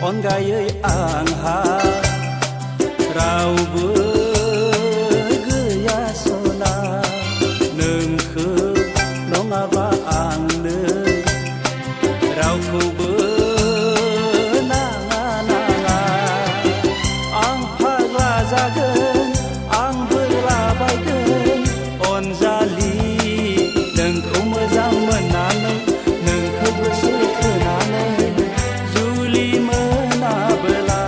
अनगायै आंहा रावबो गैया सना नोंखौ नङाबा आंनो रावखौबो नाङा नाङा आं फाग्ला जागोन आं बोलाबायगोन अनजालि नोंखौ मोजां मोननानै नोंखौ गोसो थोनानै जुलि मोनाबोला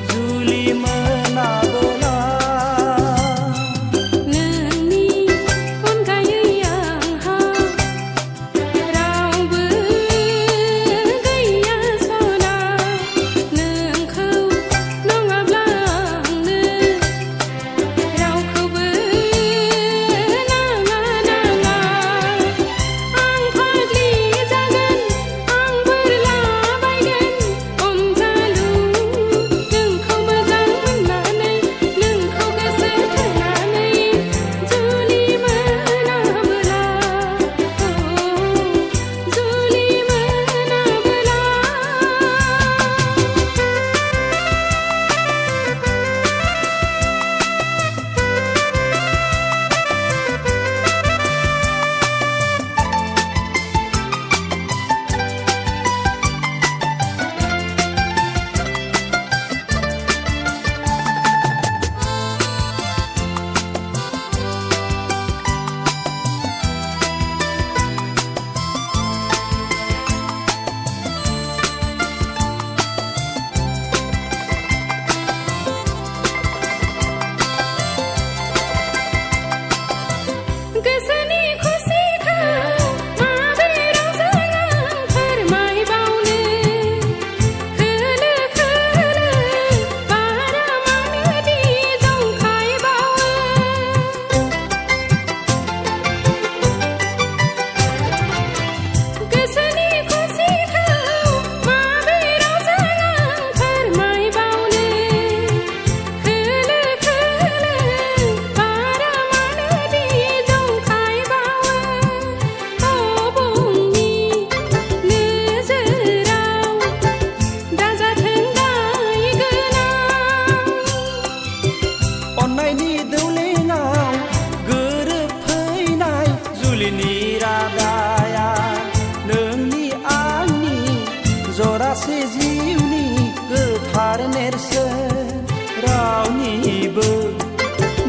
जुलि मोनाबोला नोंनि अनगायै आंहा रावबो गैया सना नोंखौ नङाब्ला आंनो रावखौबो नाङा नाङा आं फाग्लि जागोन आं बोरलाबायगोन अनजालु नोंखौ मोजां मोननानै नोंखौ गोसो थोनानै जुलि मोनाबोला जुलि मोनाबोला गोसोनि खुसिखौ माबोरै रावजों आं फोरमायबावनो खोलो खोलो बारा मानोदि जंखायबावो गोसोनि खुसिखौ माबोरै रावजों आं फोरमायबावनो खोलो खोलो बारा मानोदि जंखायबावो अबंनि नोजोराव दाजाथों दाय गोनां अननायनि दौलेङाव गोरोबफैनाय जुलिनि रादाया नोंनि आंनि जरासे जिउनि गोथार नेरसोन रावनिबो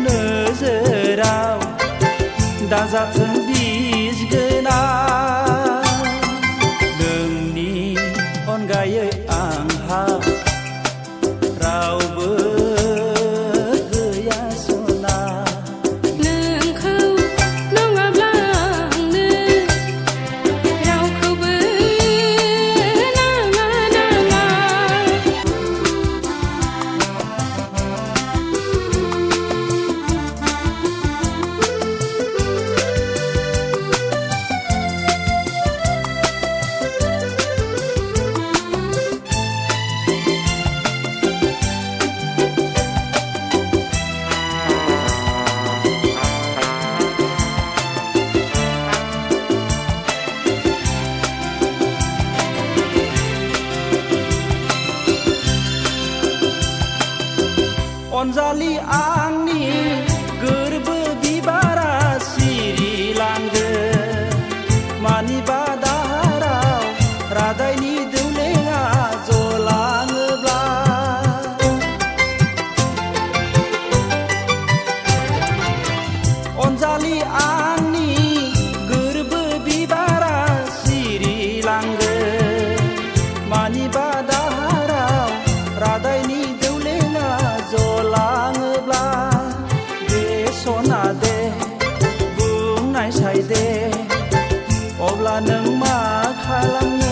नोजोराव दाजाथों बिस गोनां नोंनि अनगायै आंहा रावबो गैया सना नोंखौ नङाब्ला आंनो रावखौबो नाङा नाङा अनजालि आंनि गोरबो बिबारा सिरिलांगोन मानिबा दाहाराव रादायनि दौलेङा जलाङोब्ला अनजालि आंनि गोरबो बिबारा सिरिलांगोन मानिबा दाहाराव रादायनि दौलेङा जलाङोब्ला दे सना दे बुंनायसाय दे अब्ला नों मा खालामनो